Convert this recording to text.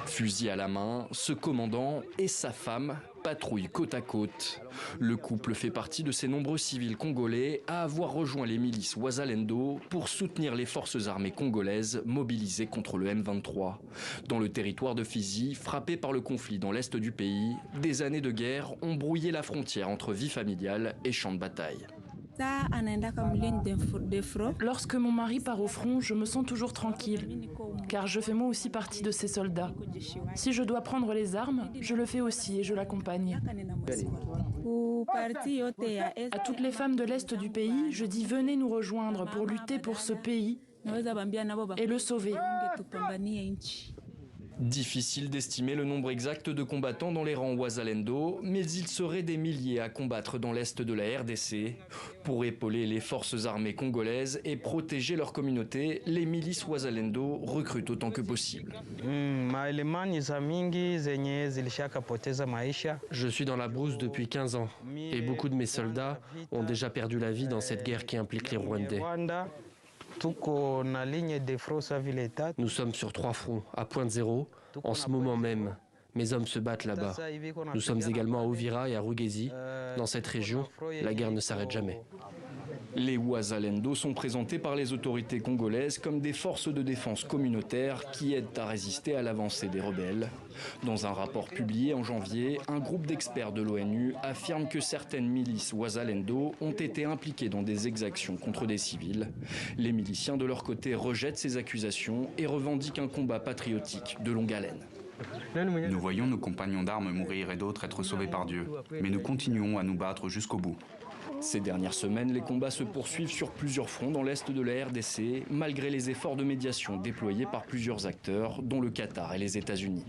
Fusil à la main, ce commandant et sa femme patrouillent côte à côte. Le couple fait partie de ces nombreux civils congolais à avoir rejoint les milices Wazalendo pour soutenir les forces armées congolaises mobilisées contre le M23. Dans le territoire de Fizi, frappé par le conflit dans l'est du pays, des années de guerre ont brouillé la frontière entre vie familiale et champ de bataille. Lorsque mon mari part au front, je me sens toujours tranquille, car je fais moi aussi partie de ces soldats. Si je dois prendre les armes, je le fais aussi et je l'accompagne. À toutes les femmes de l'Est du pays, je dis venez nous rejoindre pour lutter pour ce pays et le sauver. Difficile d'estimer le nombre exact de combattants dans les rangs Wazalendo, mais ils seraient des milliers à combattre dans l'est de la RDC. Pour épauler les forces armées congolaises et protéger leur communauté, les milices Wazalendo recrutent autant que possible. Je suis dans la brousse depuis 15 ans et beaucoup de mes soldats ont déjà perdu la vie dans cette guerre qui implique les Rwandais. Nous sommes sur 3 fronts, à Pointe Zéro, en ce moment même. Mes hommes se battent là-bas. Nous sommes également à Uvira et à Rugezi. Dans cette région, la guerre ne s'arrête jamais. Les Wazalendo sont présentés par les autorités congolaises comme des forces de défense communautaires qui aident à résister à l'avancée des rebelles. Dans un rapport publié en janvier, un groupe d'experts de l'ONU affirme que certaines milices Wazalendo ont été impliquées dans des exactions contre des civils. Les miliciens de leur côté rejettent ces accusations et revendiquent un combat patriotique de longue haleine. Nous voyons nos compagnons d'armes mourir et d'autres être sauvés par Dieu, mais nous continuons à nous battre jusqu'au bout. Ces dernières semaines, les combats se poursuivent sur plusieurs fronts dans l'est de la RDC, malgré les efforts de médiation déployés par plusieurs acteurs, dont le Qatar et les États-Unis.